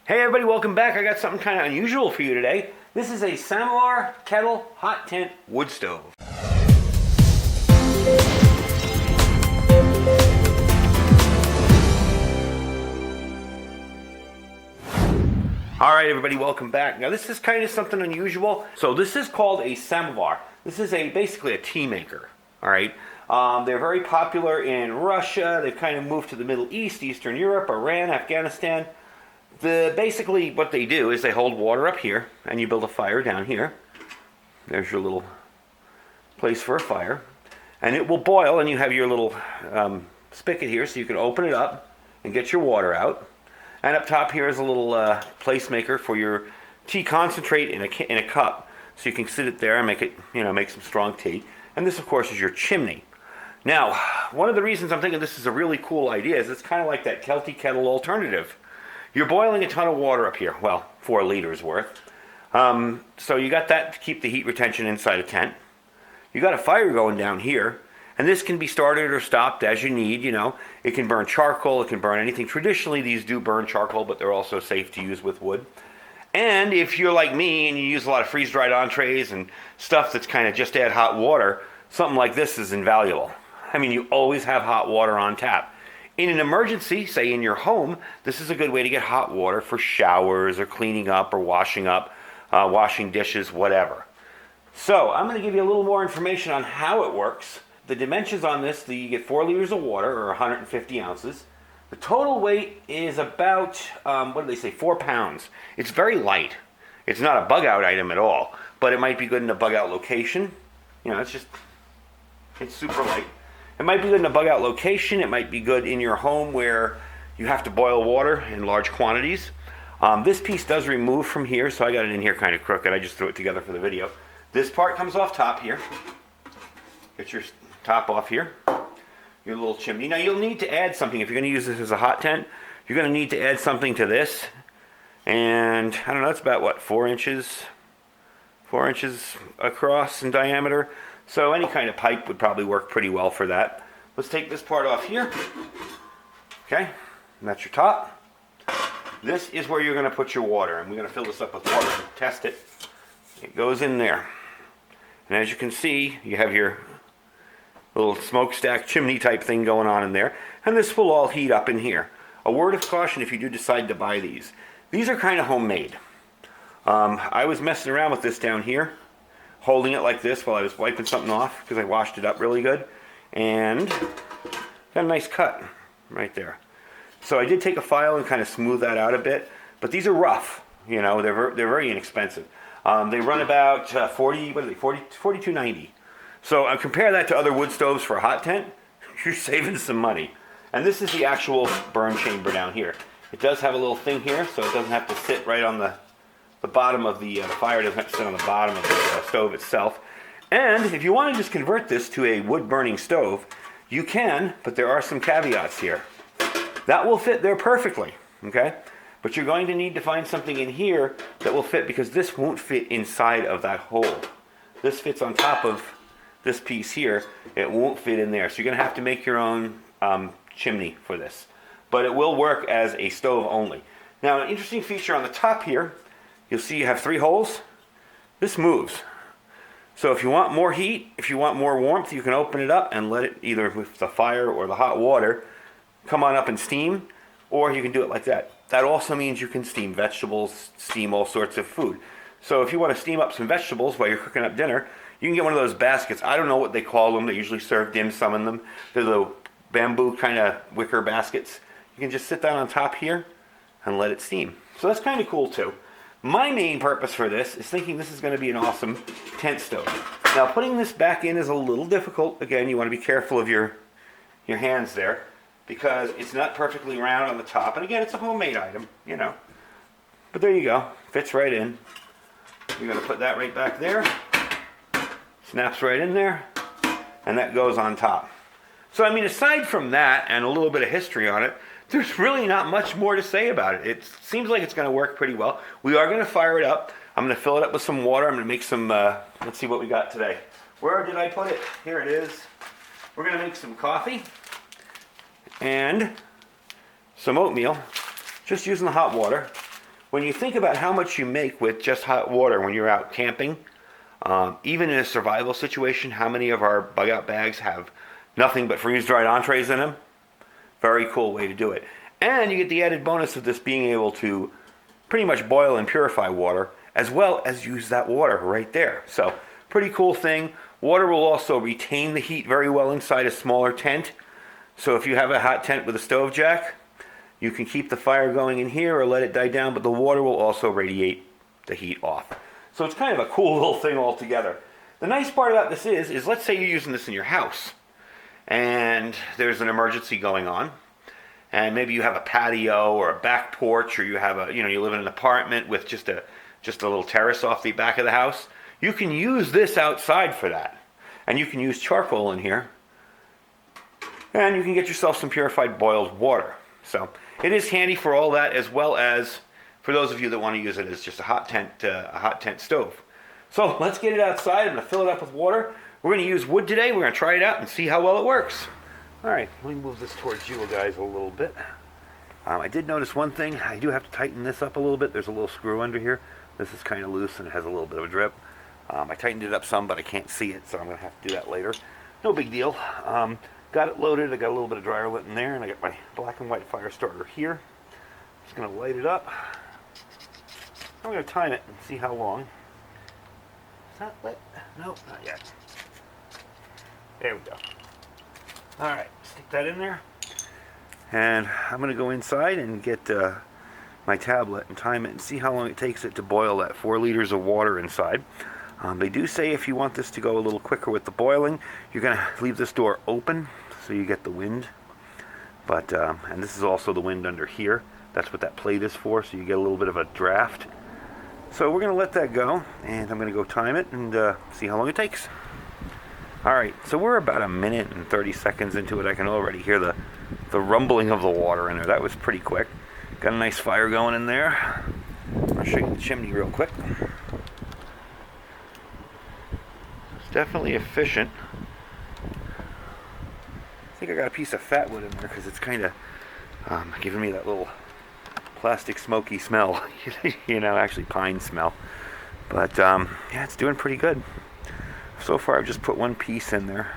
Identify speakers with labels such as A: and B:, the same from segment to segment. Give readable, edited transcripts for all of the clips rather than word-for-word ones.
A: Hey everybody, welcome back. I got something kind of unusual for you today. This is a Samovar Kettle hot tent wood stove. Alright everybody, welcome back. Now this is kind of something unusual. So this is called a Samovar. This is basically a tea maker. Alright. They're very popular in Russia. They've kind of moved to the Middle East, Eastern Europe, Iran, Afghanistan. Basically what they do is they hold water up here and you build a fire down here. There's your little place for a fire. And it will boil and you have your little spigot here so you can open it up and get your water out. And up top here is a little placemaker for your tea concentrate in a cup. So you can sit it there and make it, make some strong tea. And this of course is your chimney. Now, one of the reasons I'm thinking this is a really cool idea is it's kind of like that Kettle alternative. You're boiling a ton of water up here, well, 4 liters worth. So you got that to keep the heat retention inside a tent. You got a fire going down here, and this can be started or stopped as you need, It can burn charcoal, it can burn anything. Traditionally, these do burn charcoal, but they're also safe to use with wood. And if you're like me and you use a lot of freeze-dried entrees and stuff that's kind of just add hot water, something like this is invaluable. I mean, you always have hot water on tap. In an emergency, say in your home, this is a good way to get hot water for showers or cleaning up or washing up, washing dishes, whatever. So I'm going to give you a little more information on how it works. The dimensions on this, you get 4 liters of water or 150 ounces. The total weight is about, 4 pounds. It's very light. It's not a bug out item at all, but it might be good in a bug out location. It's super light. It might be good in a bug out location. It might be good in your home where you have to boil water in large quantities. This piece does remove from here, so I got it in here kind of crooked. I just threw it together for the video. This part comes off top here. Get your top off here. Your little chimney. Now you'll need to add something. If you're going to use this as a hot tent, you're going to need to add something to this. And I don't know, it's about 4 inches? 4 inches across in diameter. So any kind of pipe would probably work pretty well for that. Let's take this part off here. Okay, and that's your top. This is where you're going to put your water, and we're going to fill this up with water and test it. It goes in there. And as you can see, you have your little smokestack chimney type thing going on in there. And this will all heat up in here. A word of caution if you do decide to buy these. These are kind of homemade. I was messing around with this down here, holding it like this while I was wiping something off because I washed it up really good, and got a nice cut right there. So I did take a file and kind of smooth that out a bit, but these are rough. They're very inexpensive. They run about $42.90. So compare that to other wood stoves for a hot tent. You're saving some money. And this is the actual burn chamber down here. It does have a little thing here, so it doesn't have to sit right on the bottom of the fire. Doesn't have to sit on the bottom of the stove itself. And if you want to just convert this to a wood burning stove, you can, but there are some caveats here. That will fit there perfectly, okay? But you're going to need to find something in here that will fit, because this won't fit inside of that hole. This fits on top of this piece here. It won't fit in there. So you're going to have to make your own chimney for this. But it will work as a stove only. Now, an interesting feature on the top here, you'll see you have 3 holes. This moves. So if you want more heat, if you want more warmth, you can open it up and let it, either with the fire or the hot water, come on up and steam, or you can do it like that. That also means you can steam vegetables, steam all sorts of food. So if you want to steam up some vegetables while you're cooking up dinner, you can get one of those baskets. I don't know what they call them. They usually serve dim sum in them. They're the bamboo kind of wicker baskets. You can just sit down on top here and let it steam. So that's kind of cool too. My main purpose for this is thinking this is going to be an awesome tent stove. Now putting this back in is a little difficult. Again, you want to be careful of your hands there, because it's not perfectly round on the top. And again, it's a homemade item, But there you go. Fits right in. You're going to put that right back there. Snaps right in there. And that goes on top. So, aside from that and a little bit of history on it, there's really not much more to say about it. It seems like it's going to work pretty well. We are going to fire it up. I'm going to fill it up with some water. I'm going to make some, let's see what we got today. Where did I put it? Here it is. We're going to make some coffee and some oatmeal, just using the hot water. when you think about how much you make with just hot water when you're out camping, even in a survival situation, how many of our bug out bags have nothing but freeze-dried entrees in them? Very cool way to do it. And you get the added bonus of this being able to pretty much boil and purify water, as well as use that water right there. So, pretty cool thing. Water will also retain the heat very well inside a smaller tent. So if you have a hot tent with a stove jack, you can keep the fire going in here or let it die down, but the water will also radiate the heat off. So it's kind of a cool little thing altogether. The nice part about this is let's say you're using this in your house and there's an emergency going on, and maybe you have a patio or a back porch, or you have you live in an apartment with just a little terrace off the back of the house. You can use this outside for that. And you can use charcoal in here. And you can get yourself some purified boiled water. So it is handy for all that, as well as for those of you that want to use it as just a hot tent stove. So let's get it outside. I'm going to fill it up with water. We're going to use wood today. We're going to try it out and see how well it works. All right, let me move this towards you guys a little bit. I did notice one thing. I do have to tighten this up a little bit. There's a little screw under here. This is kind of loose and it has a little bit of a drip. I tightened it up some, but I can't see it, so I'm going to have to do that later. No big deal. Got it loaded. I got a little bit of dryer lit in there, and I got my black and white fire starter here. Just going to light it up. I'm going to time it and see how long. Is that lit? Nope, not yet. There we go. All right, stick that in there. And I'm going to go inside and get my tablet and time it and see how long it takes it to boil that 4 liters of water inside. They do say if you want this to go a little quicker with the boiling, you're going to leave this door open so you get the wind. But and this is also the wind under here. That's what that plate is for, so you get a little bit of a draft. So we're going to let that go, and I'm going to go time it and see how long it takes. All right, so we're about 1 minute and 30 seconds into it. I can already hear the rumbling of the water in there. That was pretty quick. Got a nice fire going in there. I'll show you the chimney real quick. It's definitely efficient. I think I got a piece of fat wood in there because it's kind of giving me that little plastic smoky smell. Actually pine smell. But yeah, it's doing pretty good. So far I've just put one piece in there.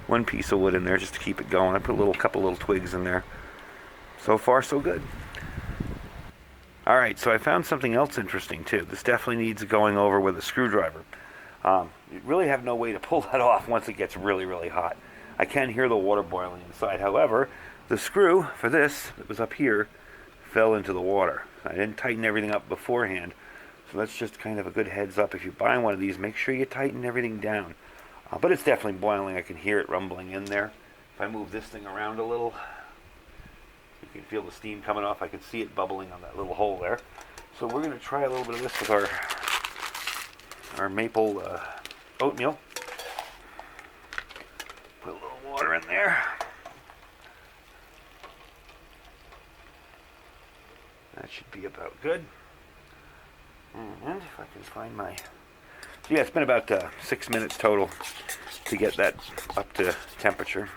A: One piece of wood in there just to keep it going. I put a couple little twigs in there. So far so good. Alright, so I found something else interesting too. This definitely needs going over with a screwdriver. You really have no way to pull that off once it gets really, really hot. I can hear the water boiling inside. However, the screw for this that was up here fell into the water. I didn't tighten everything up beforehand. So that's just kind of a good heads up. If you buy one of these, make sure you tighten everything down. But it's definitely boiling. I can hear it rumbling in there. If I move this thing around a little, you can feel the steam coming off. I can see it bubbling on that little hole there. So we're going to try a little bit of this with our maple oatmeal. Put a little water in there. That should be about good. And if I can find my... So yeah, it's been about 6 minutes total to get that up to temperature.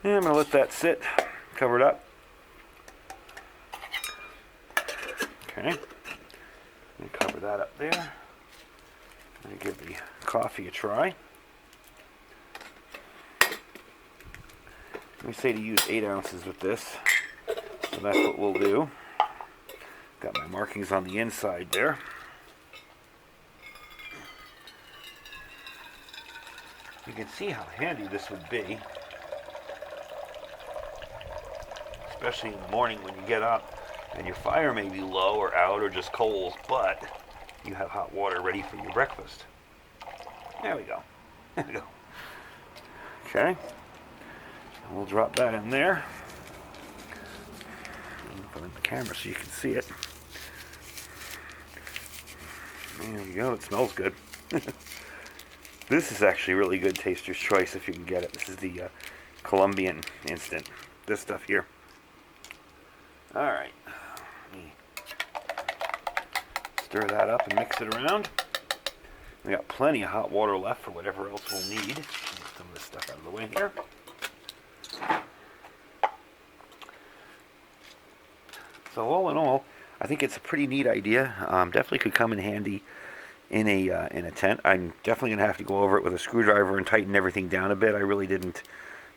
A: And I'm going to let that sit, cover it up. Okay. And cover that up there. And give the coffee a try. We say to use 8 ounces with this. So that's what we'll do. Got my markings on the inside there. You can see how handy this would be, especially in the morning when you get up and your fire may be low or out or just coals, but you have hot water ready for your breakfast. There we go. There we go. Okay. And we'll drop that in there. Put it in the camera so you can see it. There you go. It smells good. This is actually really good Taster's Choice if you can get it. This is the Colombian Instant. This stuff here. Alright. Stir that up and mix it around. We got plenty of hot water left for whatever else we'll need. Get some of this stuff out of the way here. So all in all, I think it's a pretty neat idea. Definitely could come in handy in a tent. I'm definitely gonna have to go over it with a screwdriver and tighten everything down a bit. I really didn't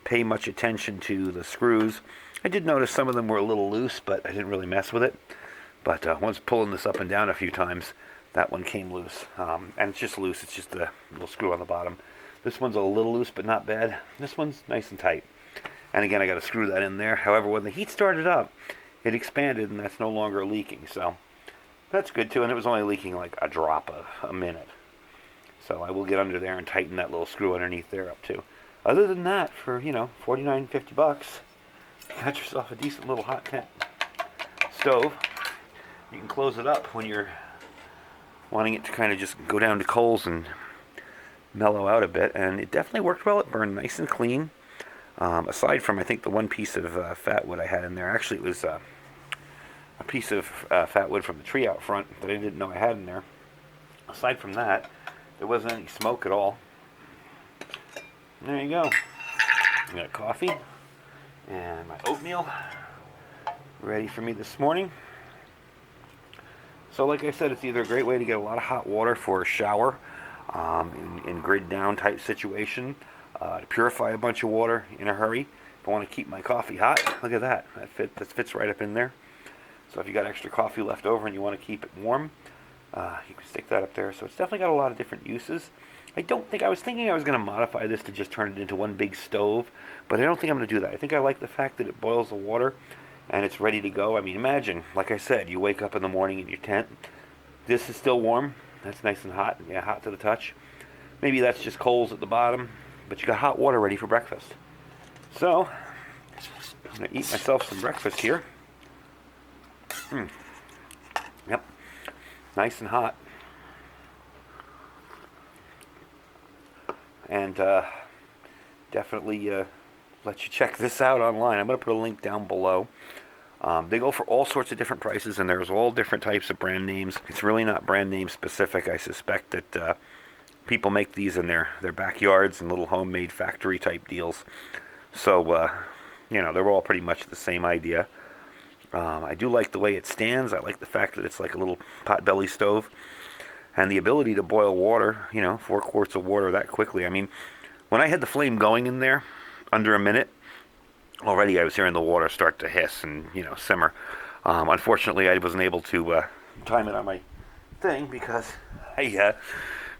A: pay much attention to the screws. I did notice some of them were a little loose, but I didn't really mess with it. But once pulling this up and down a few times, that one came loose. And it's just loose. It's just a little screw on the bottom. This one's a little loose, but not bad. This one's nice and tight. And again, I got to screw that in there. However, when the heat started up, it expanded, and that's no longer leaking. So that's good too. And it was only leaking like a drop a minute. So I will get under there and tighten that little screw underneath there up too. Other than that, for $49, $50, you got yourself a decent little hot tent stove. You can close it up when you're wanting it to kind of just go down to coals and mellow out a bit, and it definitely worked well. It burned nice and clean. Aside from, I think, the one piece of fat wood I had in there. Actually, it was a piece of fat wood from the tree out front that I didn't know I had in there. Aside from that, there wasn't any smoke at all. There you go. I got coffee and my oatmeal ready for me this morning. So like I said, it's either a great way to get a lot of hot water for a shower in grid down type situation, to purify a bunch of water in a hurry. If I want to keep my coffee hot, look at that. That fits right up in there. So if you got extra coffee left over and you want to keep it warm, you can stick that up there. So it's definitely got a lot of different uses. I was thinking I was going to modify this to just turn it into one big stove, but I don't think I'm going to do that. I think I like the fact that it boils the water and it's ready to go. I mean, imagine, like I said, you wake up in the morning in your tent. This is still warm. That's nice and hot. Yeah, hot to the touch. Maybe that's just coals at the bottom, but you got hot water ready for breakfast. So, I'm going to eat myself some breakfast here. Yep. Nice and hot. And definitely let you check this out online. I'm going to put a link down below. They go for all sorts of different prices, and there's all different types of brand names. It's really not brand name specific. I suspect that people make these in their backyards and little homemade factory type deals. So, they're all pretty much the same idea. I do like the way it stands. I like the fact that it's like a little potbelly stove. And the ability to boil water, 4 quarts of water that quickly. I mean, when I had the flame going in there, under a minute, already I was hearing the water start to hiss and, simmer. Unfortunately, I wasn't able to time it on my thing because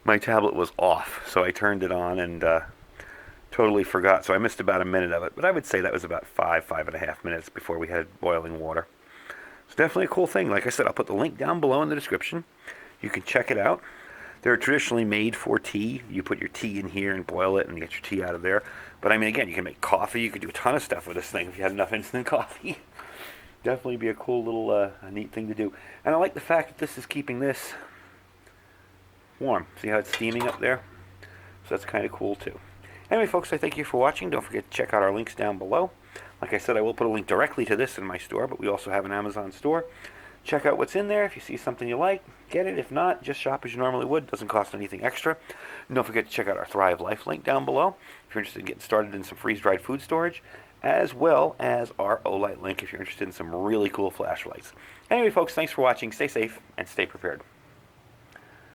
A: my tablet was off. So I turned it on and totally forgot. So I missed about a minute of it. But I would say that was about 5.5 minutes before we had boiling water. It's definitely a cool thing. Like I said, I'll put the link down below in the description. You can check it out. They're traditionally made for tea. You put your tea in here and boil it and get your tea out of there. But I mean, again, you can make coffee. You could do a ton of stuff with this thing if you had enough instant coffee. Definitely be a cool little neat thing to do. And I like the fact that this is keeping this warm. See how it's steaming up there? So that's kind of cool too. Anyway, folks, I thank you for watching. Don't forget to check out our links down below. Like I said, I will put a link directly to this in my store, but we also have an Amazon store. Check out what's in there. If you see something you like, get it. If not, just shop as you normally would. Doesn't cost anything extra. And don't forget to check out our Thrive Life link down below if you're interested in getting started in some freeze-dried food storage, as well as our Olight link if you're interested in some really cool flashlights. Anyway, folks, thanks for watching. Stay safe and stay prepared.